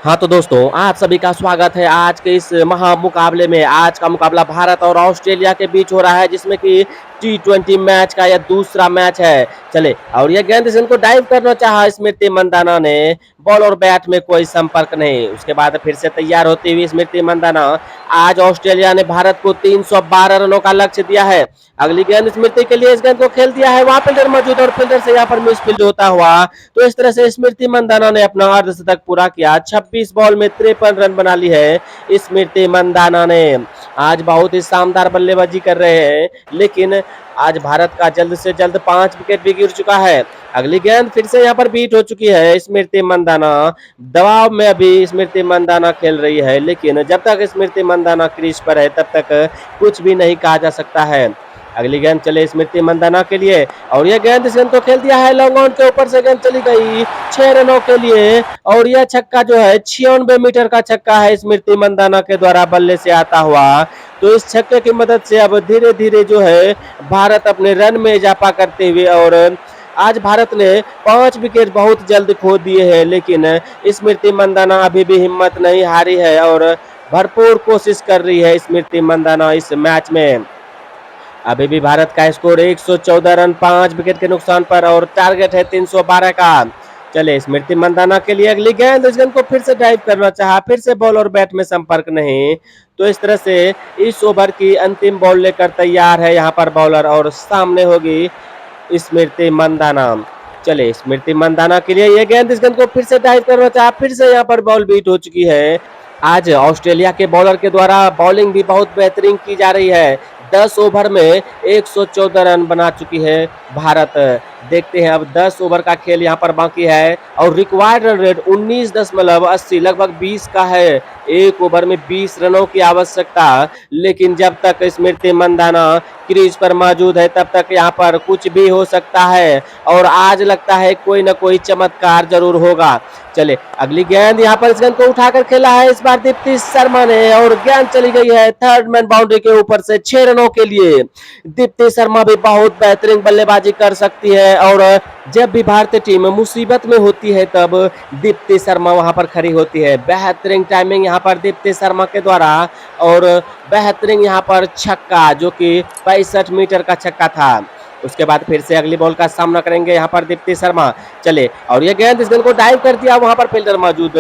हाँ तो दोस्तों, आप सभी का स्वागत है आज के इस महामुकाबले में। आज का मुकाबला भारत और ऑस्ट्रेलिया के बीच हो रहा है, जिसमें कि T20 मैच का यह दूसरा मैच है। चले, और यह गेंद इनको डाइव करना चाहा स्मृति मंदाना ने, बॉल और बैट में कोई संपर्क नहीं। उसके बाद फिर से तैयार होती हुई स्मृति मंदाना। आज ऑस्ट्रेलिया ने भारत को 312 रनों का लक्ष्य दिया है। अगली गेंद स्मृति के लिए, इस गेंद को खेल दिया है, वहां फील्डर मौजूद और फील्डर से यहाँ पर मिसफील्ड होता हुआ। तो इस तरह से स्मृति मंदाना ने अपना अर्धशतक पूरा किया। 26 बॉल में 53 रन बना ली है स्मृति मंदाना ने। आज बहुत ही शानदार बल्लेबाजी कर रहे हैं, लेकिन आज भारत का जल्द से जल्द 5 विकेट भी गिर चुका है। अगली गेंद फिर से यहाँ पर बीट हो चुकी है स्मृति मंदाना। दबाव में अभी स्मृति मंदाना खेल रही है, लेकिन जब तक स्मृति मंदाना क्रीज पर है तब तक कुछ भी नहीं कहा जा सकता है। अगली गेंद चले स्मृति मंदाना के लिए, और यह गेंद इस गेंद को खेल दिया है लॉन्ग ऑन के ऊपर से, गेंद चली गई 6 रनों के लिए। और यह छक्का जो है 96 मीटर का छक्का है स्मृति मंदाना के द्वारा बल्ले से आता हुआ। तो इस छक्के की मदद से अब धीरे धीरे जो है भारत अपने रन में इजाफा करते हुए, और आज भारत ने 5 विकेट बहुत जल्द खो दिए हैं, लेकिन स्मृति मंदाना अभी भी हिम्मत नहीं हारी है और भरपूर कोशिश कर रही है स्मृति मंदाना इस मैच में। अभी भी भारत का स्कोर 114 रन 5 विकेट के नुकसान पर, और टारगेट है 312 का। चले स्मृति मंदाना के लिए अगली गेंद, इस गेंद को फिर से ड्राइव करना चाहा, फिर से बॉल और बैट में संपर्क नहीं। तो इस तरह से इस ओवर की अंतिम बॉल लेकर तैयार है यहाँ पर बॉलर, और सामने होगी स्मृति मंदाना। चले स्मृति मंदाना के लिए यह गेंद, इस गेंद को फिर से ड्राइव करना चाहा, फिर से यहाँ पर बॉल बीट हो चुकी है। आज ऑस्ट्रेलिया के बॉलर के द्वारा बॉलिंग भी बहुत बेहतरीन की जा रही है। 10 ओवर में 114 रन बना चुकी है भारत। देखते हैं अब 10 ओवर का खेल यहाँ पर बाकी है, और रिक्वायर्ड रन रेट 19.80 लगभग 20 का है। एक ओवर में 20 रनों की आवश्यकता, लेकिन जब तक स्मृति मंदाना क्रीज पर मौजूद है तब तक यहाँ पर कुछ भी हो सकता है, और आज लगता है कोई ना कोई चमत्कार जरूर होगा। चले अगली गेंद, यहाँ पर इस गेंद को उठाकर खेला है इस बार दीप्ति शर्मा ने, और गेंद चली गई है थर्ड मैन बाउंड्री के ऊपर से 6 रनों के लिए। दीप्ति शर्मा भी बहुत बेहतरीन बल्लेबाजी कर सकती है, और जब भी भारतीय टीम मुसीबत में होती है तब दीप्ति शर्मा वहां पर खड़ी होती है। बेहतरीन टाइमिंग यहाँ पर दीप्ति शर्मा के द्वारा, और बेहतरीन यहाँ पर छक्का, जो कि 65 मीटर का छक्का था। उसके बाद फिर से अगली बॉल का सामना करेंगे यहाँ पर दीप्ति शर्मा। चले, और ये गेंद, इस गेंद को डाइव कर दिया, वहां पर फील्डर मौजूद,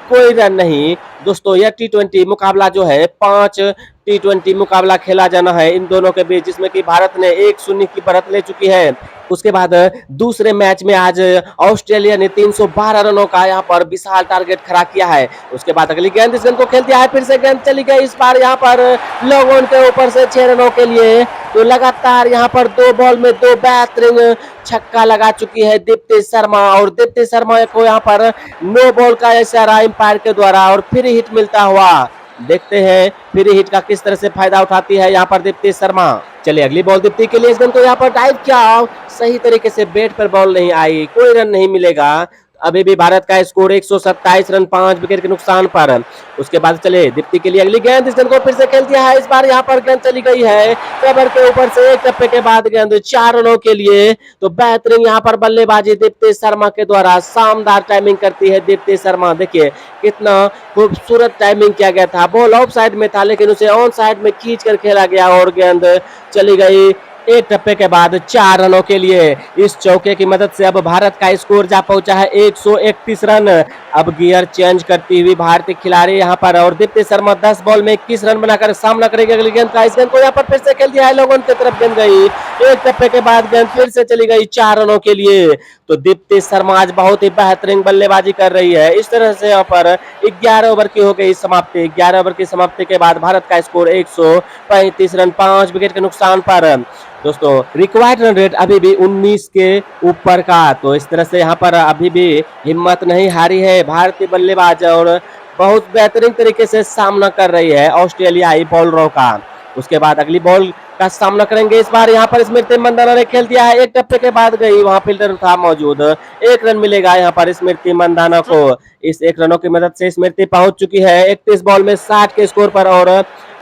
कोई रन नहीं। दोस्तों यह T20 मुकाबला जो है, 5 T20 मुकाबला खेला जाना है इन दोनों के बीच, जिसमें कि भारत ने 1-0 की बढ़त ले चुकी है। उसके बाद दूसरे मैच में आज ऑस्ट्रेलिया ने 312 रनों का यहाँ पर विशाल टारगेट खड़ा किया है। उसके बाद अगली गेंद, इस गेंद को खेल दिया है, फिर से गेंद चली गई इस बार यहाँ पर लॉन्ग ऑन के ऊपर से 6 रनों के लिए। तो लगातार यहाँ पर 2 बॉल में 2 बेहतरीन छक्का लगा चुकी है दीप्ति शर्मा, और दीप्ति शर्मा को यहाँ पर नो बॉल का इशारा अंपायर के द्वारा, और फिर हिट मिलता हुआ। देखते हैं फिर हिट का किस तरह से फायदा उठाती है यहाँ पर दीप्ति शर्मा। चलिए अगली बॉल दीप्ति के लिए, इस गेंद को यहाँ पर डाइव किया, सही तरीके से बैट पर बॉल नहीं आई, कोई रन नहीं मिलेगा। अभी भी भारत का स्कोर 127 रन 5 विकेट के नुकसान पर। उसके बाद चले दीप्ति के लिए अगली गेंद, इस गेंद को फिर से खेल दिया है, इस बार यहाँ पर गेंद चली गई है कवर के ऊपर से, एक टप्पे के बाद गेंद 4 रनों के लिए। तो बेहतरीन यहाँ पर बल्लेबाजी दीप्ति शर्मा के द्वारा, शानदार टाइमिंग करती है दीप्ति शर्मा। देखिए कितना खूबसूरत टाइमिंग किया गया था, बॉल ऑफ साइड में था लेकिन उसे ऑन साइड में खींच कर खेला गया, और गेंद चली गई एक टप्पे के बाद 4 रनों के लिए। इस चौके की मदद से अब भारत का स्कोर जा पहुंचा है 131 रन। अब गियर चेंज करती हुई भारतीय खिलाड़ी यहाँ पर, और दीप्ति शर्मा 10 बॉल में 21 रन बनाकर सामना करेगी अगली गेंद का। इस गेंद को यहाँ पर फिर से खेल दिया है, लोगों की तरफ गेंद गई, एक टप्पे के बाद गेंद फिर से चली गई 4 रनों के लिए। तो दीप्ति शर्मा आज बहुत ही बेहतरीन बल्लेबाजी कर रही है। इस तरह से यहाँ पर 11 ओवर की हो गई समाप्ति। 11 ओवर की समाप्ति के बाद भारत का स्कोर 135 रन 5 विकेट के नुकसान पर। दोस्तों रिक्वायर्ड रन रेट अभी भी 19 के ऊपर का। तो इस तरह से यहाँ पर अभी भी हिम्मत नहीं हारी है भारतीय बल्लेबाज, और बहुत बेहतरीन तरीके से सामना कर रही है ऑस्ट्रेलियाई बॉलरों का। उसके बाद अगली बॉल का सामना करेंगे, इस बार यहाँ पर स्मृति मंदाना ने खेल दिया है, एक टप्पे के बाद गई, वहां फील्डर था मौजूद, 1 रन मिलेगा यहाँ पर स्मृति मंदाना को। इस 1 रनों की मदद से स्मृति पहुंच चुकी है 31 बॉल में 60 के स्कोर पर, और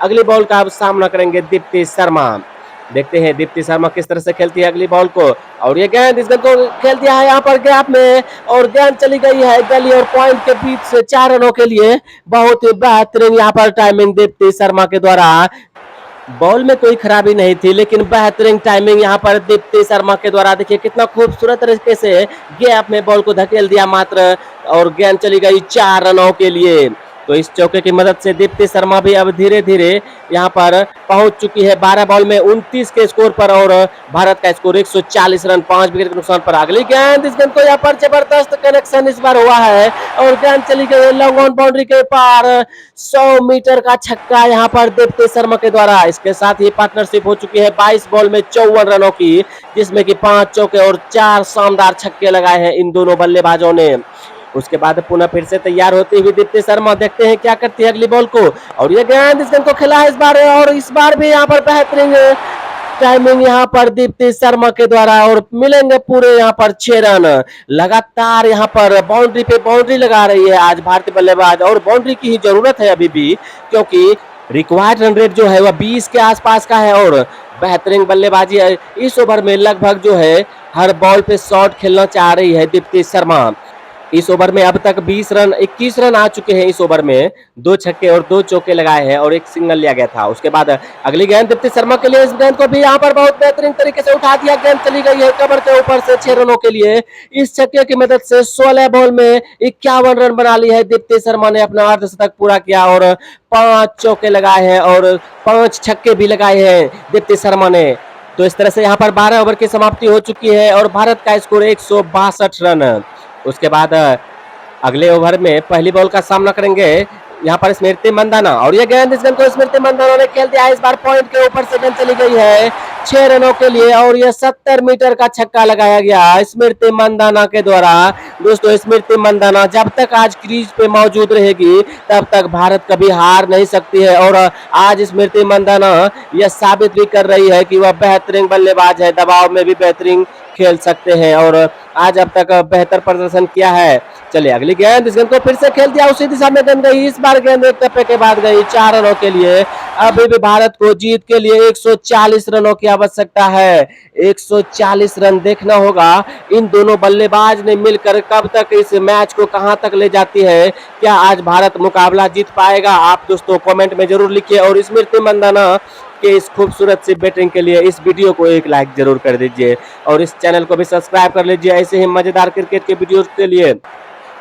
अगली बॉल का अब सामना करेंगे दीप्ति शर्मा। देखते हैं दीप्ति शर्मा किस तरह से खेलती है अगली बॉल को, और ये गेंद इस गेंद को खेल दिया है यहाँ पर गैप में, और गेंद चली गई है गली और पॉइंट के बीच से 4 रनों के लिए। बहुत ही बेहतरीन यहाँ पर टाइमिंग दीप्ति शर्मा के द्वारा। बॉल में कोई खराबी नहीं थी, लेकिन बेहतरीन टाइमिंग यहाँ पर दीप्ति शर्मा के द्वारा। देखिए कितना खूबसूरत तरीके से गैप में बॉल को धकेल दिया मात्र, और गेंद चली गई 4 रनों के लिए। तो इस चौके की मदद से दीप्ति शर्मा भी अब धीरे धीरे यहाँ पर पहुंच चुकी है 12 बॉल में 29 के स्कोर पर, और भारत का स्कोर 140 रन 5 विकेट के नुकसान पर। अगली गेंद, इस गेंद को यहाँ पर जबरदस्त कनेक्शन इस बार हुआ है, और गेंद चली गई लॉन्ग ऑन बाउंड्री के पार। 100 मीटर का छक्का यहाँ पर दीप्ति शर्मा के द्वारा। इसके साथ ही पार्टनरशिप हो चुकी है 22 बॉल में 54 रनों की, जिसमें कि 5 चौके और 4 शानदार छक्के लगाए हैं इन दोनों बल्लेबाजों ने। उसके बाद पुनः फिर से तैयार होती हुई दीप्ति शर्मा, देखते हैं क्या करती है अगली बॉल को, और ये गेंद इस गेंद को खेला है इस बार, और इस बार भी यहाँ पर बेहतरीन टाइमिंग यहाँ पर दीप्ति शर्मा के द्वारा, और मिलेंगे पूरे यहाँ पर 6 रन। लगातार यहाँ पर बाउंड्री पे बाउंड्री लगा रही है आज भारतीय बल्लेबाज, और बाउंड्री की ही जरूरत है अभी भी, क्योंकि रिक्वायर्ड रन रेट जो है वह 20 के आसपास का है, और बेहतरीन बल्लेबाजी है। इस ओवर में लगभग जो है हर बॉल पे शॉट खेलना चाह रही है दीप्ति शर्मा। इस ओवर में अब तक 20 रन 21 रन आ चुके हैं इस ओवर में, 2 छक्के और 2 चौके लगाए हैं, और 1 सिंगल लिया गया था। उसके बाद अगली गेंद दीप्ति शर्मा के लिए, इस गेंद को भी यहाँ पर बहुत बेहतरीन तरीके से उठा दिया, गेंद चली गई है कवर के ऊपर से 6 रनों के लिए। इस छक्के की मदद से 16 बॉल में 51 रन बना ली है दीप्ति शर्मा ने, अपना अर्धशतक पूरा किया, और 5 चौके लगाए हैं और 5 छक्के भी लगाए हैं दीप्ति शर्मा ने। तो इस तरह से यहाँ पर 12 ओवर की समाप्ति हो चुकी है, और भारत का स्कोर 162 रन। उसके बाद अगले ओवर में पहली बॉल का सामना करेंगे यहाँ पर स्मृति मंदाना, और ये गेंद इस गेंद को स्मृति मंदाना ने खेल दिया है इस बार, पॉइंट के ऊपर से गेंद चली गई है 6 रनों के लिए, और ये 70 मीटर का छक्का लगाया गया स्मृति मंदाना के द्वारा। दोस्तों स्मृति मंदाना जब तक आज क्रीज पे मौजूद रहेगी तब तक भारत कभी हार नहीं सकती है, और आज स्मृति मंदाना यह साबित भी कर रही है कि वह बेहतरीन बल्लेबाज है, दबाव में भी बेहतरीन खेल सकते हैं, और आज अब तक बेहतर प्रदर्शन किया है। चलिए अगली गेंद, इस गेंद को फिर से खेल दिया, उसी दिशा में गेंद गई, इस बार गेंद एक टप्पे के बाद गई 4 रनों के लिए। अभी भी भारत को जीत के लिए 140 रनों की आवश्यकता है। 140 रन देखना होगा इन दोनों बल्लेबाज ने मिलकर कब तक इस मैच को कहां तक ले जाती है। क्या आज भारत मुकाबला जीत पाएगा? आप दोस्तों कमेंट में जरूर लिखिए, और स्मृति मंदाना के इस खूबसूरत सी बैटिंग के लिए इस वीडियो को एक लाइक जरूर कर दीजिए, और इस चैनल को भी सब्सक्राइब कर लीजिए ऐसे ही मजेदार क्रिकेट के वीडियोस के लिए।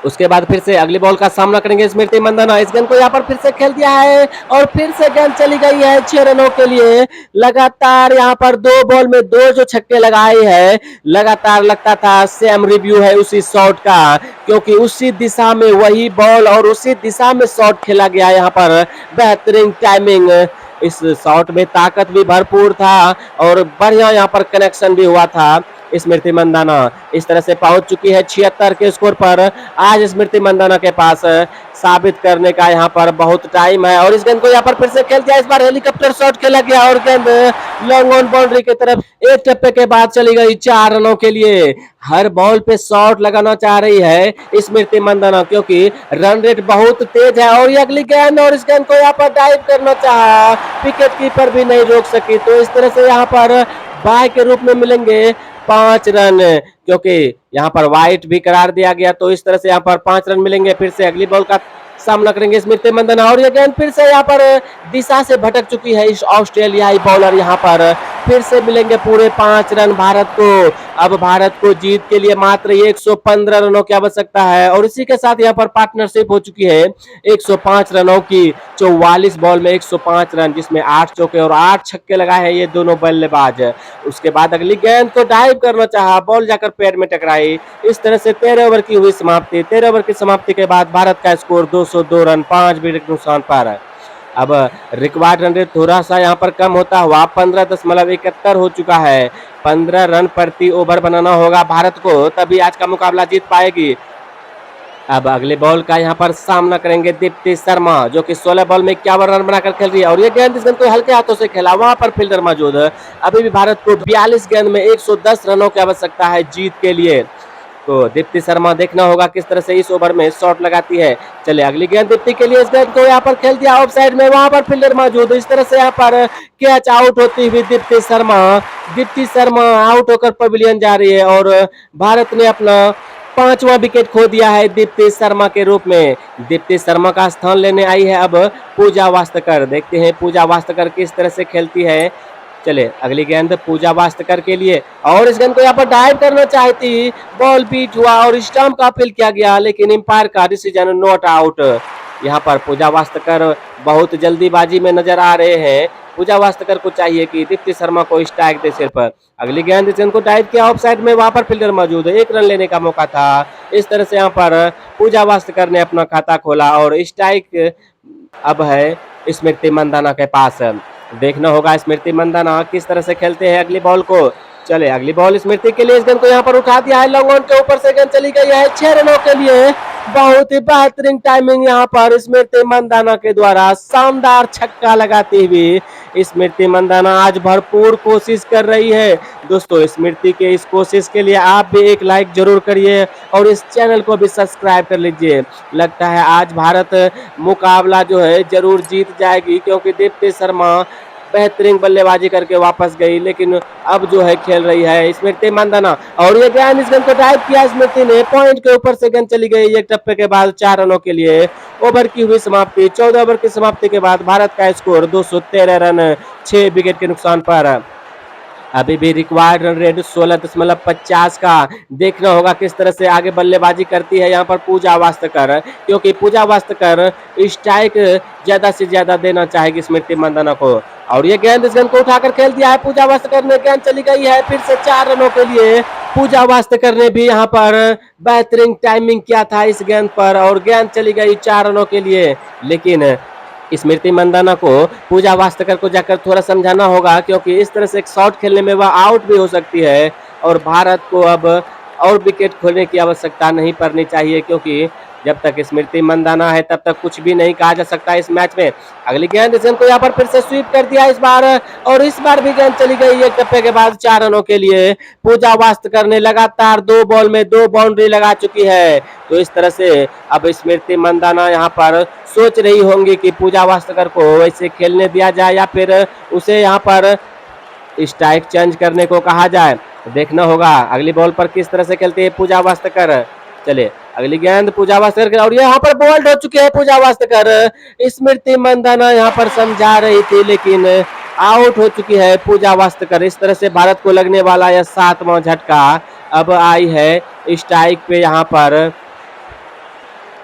उसके बाद फिर से अगली बॉल का सामना करेंगे स्मृति मंदाना, इस गेंद को यहाँ पर फिर से खेल दिया है, और फिर से गेंद चली गई है 6 रनों के लिए। लगातार यहाँ पर 2 बॉल में 2 जो छक्के लगाए हैं, लगातार लगता था सेम रिव्यू है उसी शॉट का, क्योंकि उसी दिशा में वही बॉल और उसी दिशा में शॉट खेला गया। यहाँ पर बेहतरीन टाइमिंग, इस शॉट में ताकत भी भरपूर था, और बढ़िया यहाँ पर कनेक्शन भी हुआ था। स्मृति मंदाना इस तरह से पहुंच चुकी है 76 के स्कोर पर। आज स्मृति मंदाना के पास साबित करने का यहाँ पर बहुत टाइम है, और इस गेंद को यहाँ पर फिर से खेल दिया, इस बार हेलीकॉप्टर शॉट खेला गया, और गेंद लॉन्ग ऑन बाउंड्री की तरफ एक टप्पे के बाद चली गई 4 रनों के लिए। हर बॉल पे शॉट लगाना चाह रही है स्मृति मंदाना, क्योंकि रन रेट बहुत तेज है, और ये अगली गेंद, और इस गेंद को यहाँ पर डाइव करना चाहा, विकेट कीपर भी नहीं रोक सकी। तो इस तरह से यहाँ पर बाय के रूप में मिलेंगे 5 रन, क्योंकि यहाँ पर वाइट भी करार दिया गया, तो इस तरह से यहाँ पर 5 रन मिलेंगे। फिर से अगली बॉल का सामना करेंगे स्मृति मंदाना, और ये गेंद फिर से यहाँ पर दिशा से भटक चुकी है इस ऑस्ट्रेलियाई बॉलर। यहाँ पर फिर से मिलेंगे पूरे 5 रन भारत को। अब भारत को जीत के लिए मात्र 115 रनों की आवश्यकता है, और इसी के साथ यहाँ पर पार्टनरशिप हो चुकी है 105 रनों की। 44 बॉल में 105 रन, जिसमें 8 चौके और 8 छक्के लगाए हैं ये दोनों बल्लेबाज। उसके बाद अगली गेंद को डाइव करना चाहा, बॉल जाकर पैर में टकराई। इस तरह से 13 ओवर की हुई समाप्ति। 13 ओवर की समाप्ति के बाद भारत का स्कोर 202 रन 5 विकेट के नुकसान पर। अब रिक्वायर्ड रन रेट थोड़ा सा यहाँ पर कम होता हुआ 15.71 हो चुका है। 15 रन प्रति ओवर बनाना होगा भारत को, तभी आज का मुकाबला जीत पाएगी। अब अगले बॉल का यहाँ पर सामना करेंगे दीप्ति शर्मा, जो कि 16 बॉल में 51 रन बनाकर खेल रही है, और ये गेंद इस गेंद को हल्के हाथों से खेला, वहां पर फील्डर मौजूद है। अभी भी भारत को 42 गेंद में 110 रनों की आवश्यकता है जीत के लिए। को दीप्ति शर्मा देखना होगा किस तरह से इस ओवर में शॉट लगाती है। चले अगली गेंद दीप्ति के लिए, इस गेंद को यहाँ पर खेल दिया ऑफ साइड में, वहां पर फील्डर मौजूद, इस तरह से यहाँ पर कैच आउट होती हुई दीप्ति शर्मा आउट होकर पवेलियन जा रही है और भारत ने अपना 5वां विकेट खो दिया है दीप्ति शर्मा के रूप में। दीप्ति शर्मा का स्थान लेने आई है अब पूजा वास्तकर। देखते हैं पूजा वास्तकर किस तरह से खेलती है। चले अगली गेंद पूजा वास्तकर के लिए, और इस गेंद को यहाँ पर डाइव करना चाहती, बॉल बीट हुआ और स्टंप का अपील किया गया, लेकिन एम्पायर का डिसीजन नॉट आउट। यहाँ पर पूजा वास्तकर बहुत जल्दीबाजी में नजर आ रहे हैं। पूजा वास्तकर को चाहिए कि दीप्ति शर्मा को स्ट्राइक दे सिर्फ। अगली गेंद इस गेंद को डाइव किया ऑफ साइड में, वहां पर फील्डर मौजूद है, 1 रन लेने का मौका था। इस तरह से यहाँ पर पूजा वास्तकर ने अपना खाता खोला और स्ट्राइक अब है स्मृति मंदाना के पास। देखना होगा स्मृति मंदाना किस तरह से खेलते हैं अगली बॉल को। चले अगली बॉल स्मृति के लिए, इस गेंद को यहाँ पर उठा दिया है, लॉन्ग ऑन के ऊपर से गेंद चली गई है 6 रनों के लिए। बहुत ही बेहतरीन टाइमिंग यहाँ पर स्मृति मंदाना के द्वारा, शानदार छक्का लगाती हुई स्मृति मंदाना आज भरपूर कोशिश कर रही है। दोस्तों स्मृति के इस कोशिश के लिए आप भी एक लाइक जरूर करिए और इस चैनल को भी सब्सक्राइब कर लीजिए। लगता है आज भारत मुकाबला जो है जरूर जीत जाएगी, क्योंकि दीप्ति शर्मा बेहतरीन बल्लेबाजी करके वापस गई, लेकिन अब जो है खेल रही है स्मृति मंदाना। और ये गेंद, इस गेंद को ड्राइव किया स्मृति ने, पॉइंट के ऊपर से गेंद चली गई एक टप्पे के बाद 4 रनों के लिए। ओवर की हुई समाप्ति, 14 ओवर की समाप्ति के बाद भारत का स्कोर 213 रन 6 विकेट के नुकसान पर। अभी भी रिक्वायर्ड रन रेट 16.50 का। देखना होगा किस तरह से आगे बल्लेबाजी करती है यहाँ पर पूजा वास्तकर, क्योंकि पूजा वास्तकर स्ट्राइक ज्यादा से ज्यादा देना चाहेगी स्मृति मंदाना को। और ये गेंद, इस गेंद को उठाकर खेल दिया है पूजा वास्तकर ने, गेंद चली गई है फिर से 4 रनों के लिए। पूजा वास्तकर ने भी यहाँ पर बेहतरीन टाइमिंग किया था इस गेंद पर और गेंद चली गई 4 रनों के लिए। लेकिन स्मृति मंदाना को पूजा वास्तकर को जाकर थोड़ा समझाना होगा, क्योंकि इस तरह से एक शॉट खेलने में वह आउट भी हो सकती है और भारत को अब और विकेट खोने की आवश्यकता नहीं पड़नी चाहिए, क्योंकि जब तक स्मृति मंदाना है तब तक कुछ भी नहीं कहा जा सकता इस मैच में। अगली गेंद, इस गेंद को यहाँ पर फिर से स्वीप कर दिया इस बार, और इस बार भी गेंद चली गई एक टप्पे के बाद 4 रनों के लिए। पूजा वास्तकर ने लगातार 2 बॉल में 2 बाउंड्री लगा चुकी है। तो इस तरह से अब स्मृति मंदाना यहाँ पर सोच रही होंगी कि पूजा वास्तकर को वैसे खेलने दिया जाए या फिर उसे यहाँ पर स्ट्राइक चेंज करने को कहा जाए। देखना होगा अगली बॉल पर किस तरह से खेलती है पूजा वास्तकर। चले अगली गेंद पूजा वास्तकर, और यहाँ पर बोल्ड हो चुके हैं पूजा वास्तकर। स्मृति मंदाना यहाँ पर समझा रही थी, लेकिन आउट हो चुकी है पूजा वास्तकर। इस तरह से भारत को लगने वाला यह 7वां झटका अब आई है स्ट्राइक पे यहाँ पर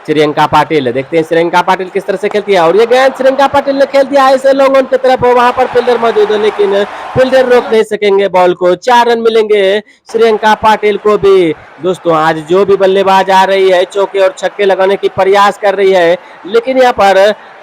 श्रियंका पाटिल। देखते हैं श्रियंका पाटिल किस तरह से खेलती है, और ये गेंद श्रियंका पाटिल ने खेल दिया है इसे लॉन्ग ऑन की तरफ, वहां पर फील्डर मौजूद है, लेकिन फील्डर रोक नहीं सकेंगे बॉल को। 4 रन मिलेंगे श्रियंका पाटिल को भी। दोस्तों आज जो भी बल्लेबाज आ रही है चौके और छक्के लगाने की प्रयास कर रही है, लेकिन यहाँ पर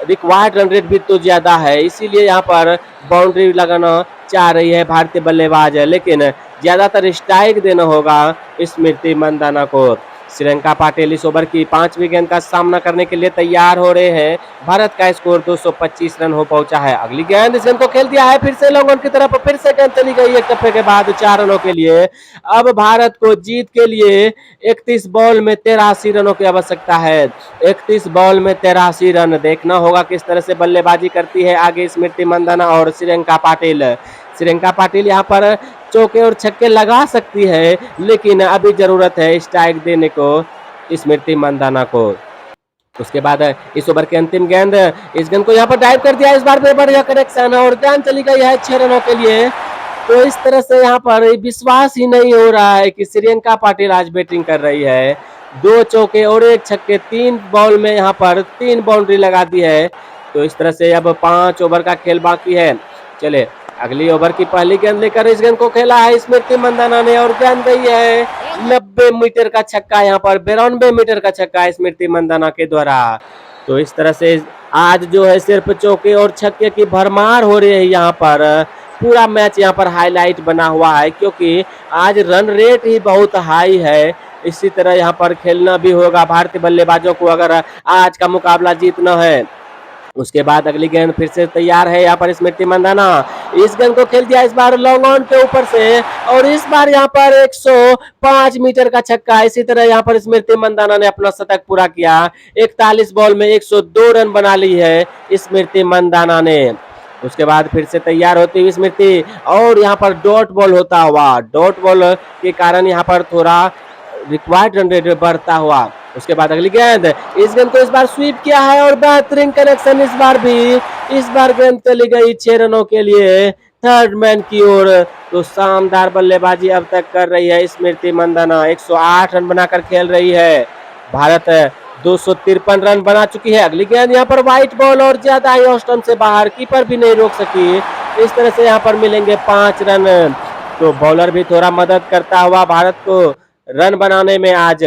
रिक्वायर्ड रन रेट भी तो ज्यादा है, इसीलिए यहाँ पर बाउंड्री लगाना चाह रही है भारतीय बल्लेबाज, लेकिन ज्यादातर स्ट्राइक देना होगा स्मृति मंदाना को। श्रीलंका पाटिल इस ओवर की 5वीं गेंद का सामना करने के लिए तैयार हो रहे हैं। भारत का स्कोर 225 रन हो पहुंचा है। अगली गेंद, इस गेंद को खेल दिया है फिर से लॉन्ग ऑन की तरफ, फिर से गेंद चली गई एक टप्पे के बाद 4 रनों के लिए। अब भारत को जीत के लिए 31 बॉल में 83 रनों की आवश्यकता है। 31 बॉल में 83 रन। देखना होगा किस तरह से बल्लेबाजी करती है आगे स्मृति मंदाना और श्रीलंका पाटिल। श्रीलंका पाटिल यहाँ पर चौके और छक्के लगा सकती है, लेकिन अभी जरूरत है स्ट्राइक देने को स्मृति मंदाना को। उसके बाद इस ओवर की अंतिम गेंद, इस गेंद को यहाँ पर डाइव कर दिया, इस बार भी बढ़िया कनेक्शन और गेंद चली गई है 6 रनों के लिए। तो इस तरह से यहाँ पर विश्वास ही नहीं हो रहा है कि श्रीलंका पाटिल आज बैटिंग कर रही है। 2 चौके और 1 छक्के, 3 बॉल में यहाँ पर 3 बाउंड्री लगा दी है। तो इस तरह से अब 5 ओवर का खेल बाकी है। चले अगली ओवर की पहली गेंद लेकर इस गेंद को खेला है स्मृति मंदाना ने, और गेंद गई है 90 मीटर का छक्का, यहाँ पर 92 मीटर का छक्का स्मृति मंदाना के द्वारा। तो इस तरह से आज जो है सिर्फ चौके और छक्के की भरमार हो रही है। यहाँ पर पूरा मैच यहाँ पर हाईलाइट बना हुआ है, क्योंकि आज रन रेट ही बहुत हाई है। इसी तरह यहाँ पर खेलना भी होगा भारतीय बल्लेबाजों को अगर आज का मुकाबला जीतना है। उसके बाद अगली गेंद फिर से तैयार है यहाँ पर स्मृति मंदाना। इस गेंद को खेल दिया इस बार लॉन्ग ऑन के ऊपर से और इस बार यहाँ पर 105 मीटर का छक्का। इसी तरह यहाँ पर स्मृति मंदाना ने अपना शतक पूरा किया। 41 बॉल में 102 रन बना ली है स्मृति मंदाना ने। उसके बाद फिर से तैयार होती हुई स्मृति और यहाँ पर डॉट बॉल होता हुआ, डॉट बॉल के कारण यहाँ पर थोड़ा रिक्वायर्ड रन रेट बढ़ता हुआ। उसके बाद अगली गेंद, इस गेंद को इस बार स्वीप किया है और बेहतरीन कनेक्शन इस बार भी। इस बार गेंद चली गई 6 रनों के लिए थर्ड मैन की ओर। तो शानदार बल्लेबाजी अब तक कर रही है स्मृति मंदाना। 108 रन बनाकर खेल रही है। भारत 253 रन बना चुकी है। अगली गेंद यहाँ पर व्हाइट बॉल और ज्यादा ही स्टंप से बाहर, कीपर भी नहीं रोक सकी। इस तरह से यहाँ पर मिलेंगे 5 रन। तो बॉलर भी थोड़ा मदद करता हुआ भारत को रन बनाने में आज।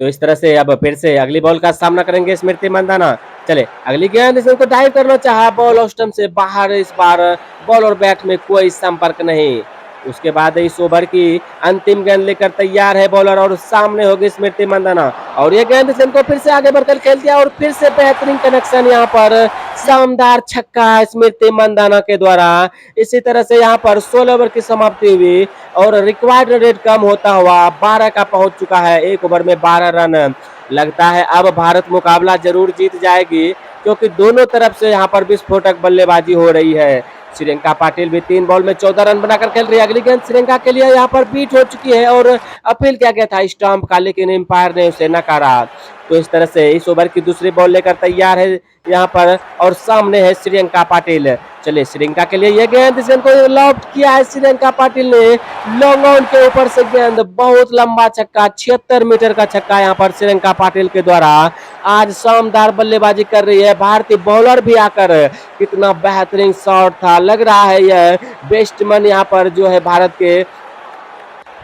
तो इस तरह से अब फिर से अगली बॉल का सामना करेंगे स्मृति मंदाना। चले अगली गेंद, इसको डाइव करना चाहा, बॉल और स्टंप से बाहर। इस बार बॉल और बैट में कोई संपर्क नहीं। उसके बाद इस ओवर की अंतिम गेंद लेकर तैयार है बॉलर और सामने होगी स्मृति मंदाना और ये गेंद इनको फिर से आगे बढ़कर खेल दिया और फिर से बेहतरीन कनेक्शन यहाँ पर शानदार छक्का स्मृति मंदाना के द्वारा। इसी तरह से यहाँ पर 16 ओवर की समाप्ति हुई और रिक्वायर्ड रेट कम होता हुआ 12 का पहुंच चुका है। एक ओवर में 12 रन। लगता है अब भारत मुकाबला जरूर जीत जाएगी क्योंकि दोनों तरफ से यहाँ पर विस्फोटक बल्लेबाजी हो रही है। श्रीलंका पाटिल भी 3 बॉल में 14 रन बनाकर खेल रही है। अगली गेंद श्रीलंका के लिए यहाँ पर बीट हो चुकी है और अपील किया गया था स्टंप का, लेकिन एम्पायर ने उसे नकारा। तो इस तरह से इस ओवर की दूसरी बॉल लेकर तैयार है यहाँ पर और सामने है श्रीलंका पाटिल। चलिए श्रीलंका के लिए यह गेंद, इस गेंद को लॉफ्ट किया है श्रीलंका पाटिल ने लॉन्ग ऑन के ऊपर से गेंद, बहुत लंबा छक्का, 76 मीटर का छक्का यहाँ पर श्रीलंका पाटिल के द्वारा। आज शानदार बल्लेबाजी कर रही है भारतीय बॉलर भी आकर। कितना बेहतरीन शॉट था, लग रहा है यह बेस्टमैन यहाँ पर जो है भारत के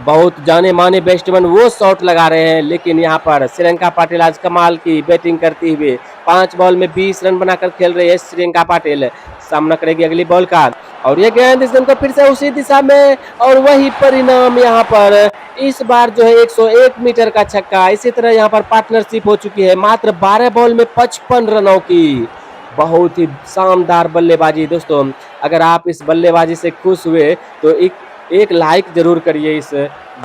बहुत जाने माने बैट्समैन वो शॉट लगा रहे हैं, लेकिन यहाँ पर श्रीलंका पाटिल आज कमाल की बैटिंग करती हुए 5 बॉल में 20 रन बनाकर खेल रही है श्रीलंका पाटिल। सामना करेगी अगली बॉल का और ये गेंद, इस गेंद को फिर से उसी दिशा में और वही परिणाम यहाँ पर। इस बार जो है 101 मीटर का छक्का। इसी तरह यहाँ पर पार्टनरशिप हो चुकी है मात्र 12 बॉल में 55 रनों की। बहुत ही शानदार बल्लेबाजी। दोस्तों अगर आप इस बल्लेबाजी से खुश हुए तो एक लाइक जरूर करिए इस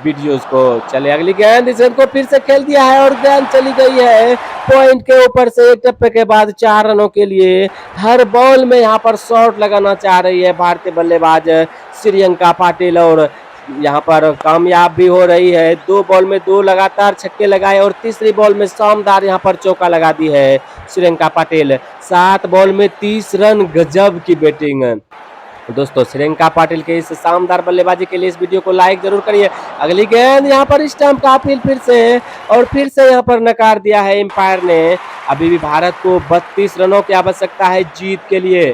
वीडियोस को। चले अगली गेंद, इस गेंद को फिर से खेल दिया है और गेंद चली गई है पॉइंट के ऊपर से। एक टप्पे के बाद 4 रनों के लिए हर बॉल में यहाँ पर शॉट लगाना चाह रही है भारतीय बल्लेबाज श्रीलंका पाटिल और यहाँ पर कामयाब भी हो रही है। 2 बॉल में 2 लगातार छक्के लगाए और तीसरी बॉल में शानदार यहाँ पर चौका लगा दी है श्रीलंका पाटिल। 7 बॉल में 30 रन, गजब की बैटिंग। दोस्तों श्रीलंका पाटिल के इस शानदार बल्लेबाजी के लिए इस वीडियो को लाइक जरूर करिए। अगली गेंद, यहाँ पर स्टंप का अपील फिर से और फिर से यहाँ पर नकार दिया है एम्पायर ने। अभी भी भारत को 32 रनों की आवश्यकता है जीत के लिए।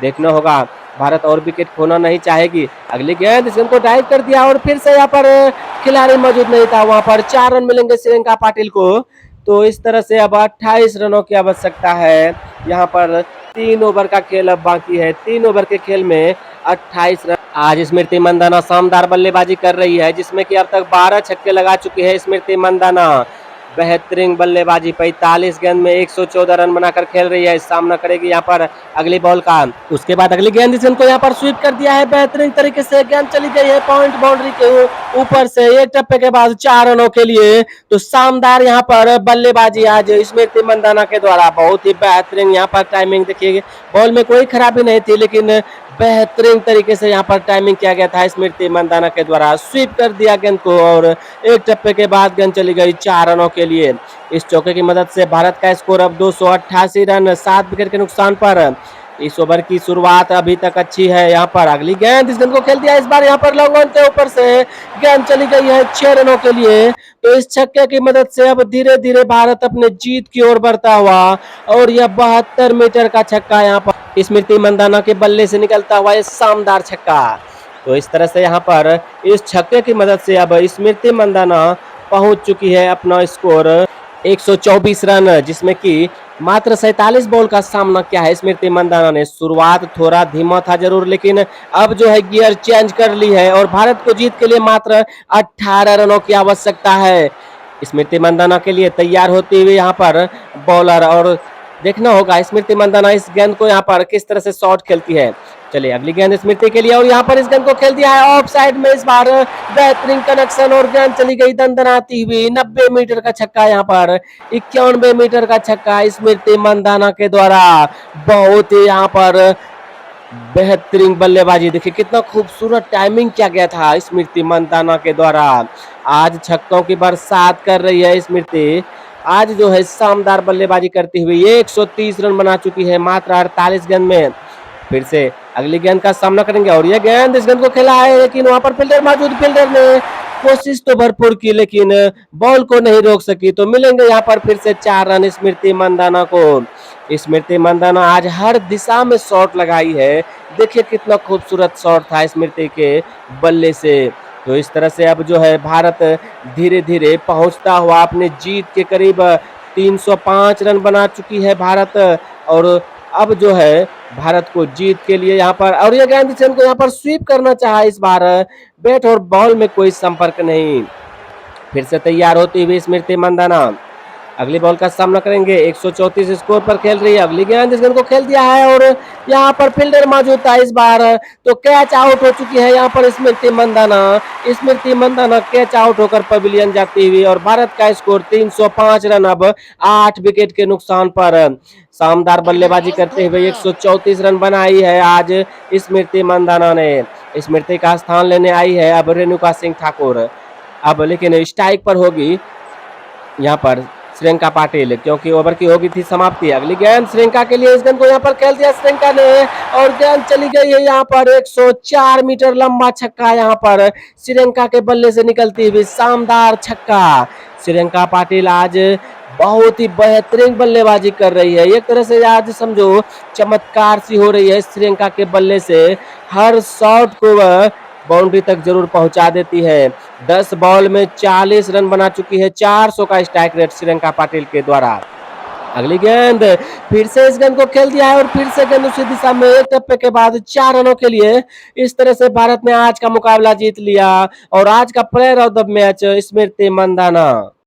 देखना होगा, भारत और विकेट खोना नहीं चाहेगी। अगली गेंद, इस गेंद को डाइव कर दिया और फिर से यहाँ पर खिलाड़ी मौजूद नहीं था, वहां पर 4 रन मिलेंगे श्रीलंका पाटिल को। तो इस तरह से अब 28 रनों की आवश्यकता है। यहाँ पर 3 ओवर का खेल अब बाकी है। 3 ओवर के खेल में 28 रन। आज स्मृति मंदाना शानदार बल्लेबाजी कर रही है जिसमें कि अब तक 12 छक्के लगा चुकी है स्मृति मंदाना। बेहतरीन बल्लेबाजी, 45 गेंद में 114 रन बनाकर खेल रही है। सामना करेगी यहाँ पर अगली बॉल का। उसके बाद अगली गेंद, इस गेंद को यहाँ पर स्वीप कर दिया है बेहतरीन तरीके से। गेंद चली गई है पॉइंट बाउंड्री के ऊपर से। एक टप्पे के बाद 4 रनों के लिए। तो शानदार यहाँ पर बल्लेबाजी आज स्मृति मंदाना के द्वारा। बहुत ही बेहतरीन यहाँ पर टाइमिंग देखिए, बॉल में कोई खराबी नहीं थी लेकिन बेहतरीन तरीके से यहाँ पर टाइमिंग किया गया था स्मृति मंदाना के द्वारा। स्वीप कर दिया गेंद को और एक टप्पे के बाद गेंद चली गई 4 रनों के लिए। इस चौके की मदद से भारत का स्कोर अब 288 रन 7 विकेट के नुकसान पर। इस ओवर की शुरुआत अभी तक अच्छी है। यहाँ पर अगली गेंद, इस गेंद को खेल दिया इस बार यहाँ पर लॉन्ग ऑन के ऊपर से। गेंद चली गई है 6 रनों के लिए। तो इस छक्के की मदद से अब धीरे धीरे भारत अपने जीत की ओर बढ़ता हुआ और यह 72 मीटर का छक्का यहाँ पर स्मृति मंदाना के बल्ले से निकलता हुआ ये शानदार छक्का। तो इस तरह से यहाँ पर इस छक्के की मदद से अब स्मृति मंदाना पहुंच चुकी है अपना स्कोर 124 रन, जिसमें कि मात्र 47 बॉल का सामना किया है स्मृति मंदाना ने। शुरुआत थोड़ा धीमा था जरूर, लेकिन अब जो है गियर चेंज कर ली है और भारत को जीत के लिए मात्र 18 रनों की आवश्यकता है। स्मृति मंदाना के लिए तैयार होती हुई यहाँ पर बॉलर और देखना होगा स्मृति मंदाना इस गेंद को यहाँ पर किस तरह से शॉट खेलती है। चलिए अगली गेंद स्मृति के लिए और यहाँ पर इस गेंद को खेल दिया है ऑफ साइड में, इस बार बेहतरीन कनेक्शन और गेंद चली गई दंदनाती हुई। 90 मीटर का छक्का यहाँ पर, 91 मीटर का छक्का स्मृति मंदाना के द्वारा। बहुत ही यहाँ पर बेहतरीन बल्लेबाजी, देखिए कितना खूबसूरत टाइमिंग किया गया था स्मृति मंदाना के द्वारा। आज छक्कों की बरसात कर रही है स्मृति, आज जो है शानदार बल्लेबाजी करती हुई 130 रन बना चुकी है मात्र 48 गेंद में। फिर से अगली गेंद का सामना करेंगे और यह गेंद, इस गेंद को खेला है लेकिन वहां पर फील्डर मौजूद, फील्डर ने कोशिश तो भरपूर की लेकिन बॉल को नहीं रोक सकी। तो मिलेंगे यहाँ पर फिर से 4 रन स्मृति मंदाना को। स्मृति मंदाना आज हर दिशा में शॉट लगाई है, देखिए कितना खूबसूरत शॉट था स्मृति के बल्ले से। तो इस तरह से अब जो है भारत धीरे धीरे पहुंचता हुआ अपने जीत के करीब 305 रन बना चुकी है भारत। और अब जो है भारत को जीत के लिए यहाँ पर, और ये गेंद को यहाँ पर स्वीप करना चाहा इस बार, बैट और बॉल में कोई संपर्क नहीं। फिर से तैयार होती हुई स्मृति मंदाना अगली बॉल का सामना करेंगे। 134 स्कोर पर खेल रही है। अगली गेंद, इस गेंद को खेल दिया है और यहाँ पर फील्डर मौजूद था इस बार, तो कैच आउट हो चुकी है यहाँ पर स्मृति मंदाना। स्मृति मंदाना कैच आउट होकर पवेलियन जाती हुई और भारत का स्कोर 305 रन अब 8 विकेट के नुकसान पर। शानदार बल्लेबाजी करते हुए 134 रन बनाई है आज स्मृति मंदाना ने। स्मृति का स्थान लेने आई है अब रेणुका सिंह ठाकुर। अब लेकिन स्ट्राइक पर होगी यहाँ पर श्रीलंका पाटिल, क्योंकि ओवर की होगी थी समाप्ति। अगली गेंद श्रीलंका के लिए, इस गेंद को यहाँ पर खेल दिया श्रीलंका ने और गेंद चली गई है यहाँ पर 104 मीटर लंबा छक्का यहाँ पर श्रीलंका के बल्ले से निकलती हुई शानदार छक्का। श्रीलंका पाटिल आज बहुत ही बेहतरीन बल्लेबाजी कर रही है, एक तरह से आज समझो चमत्कार सी हो रही है श्रीलंका के बल्ले से। हर शॉट को वह बाउंड्री तक जरूर पहुंचा देती है। 10 बॉल में 40 रन बना चुकी है, 400 का स्ट्राइक रेट श्रीलंका पाटिल के द्वारा। अगली गेंद, फिर से इस गेंद को खेल दिया है और फिर से गेंद उसी दिशा में, एक टप्पे के बाद 4 रनों के लिए। इस तरह से भारत ने आज का मुकाबला जीत लिया और आज का player of the match Smriti Mandanna.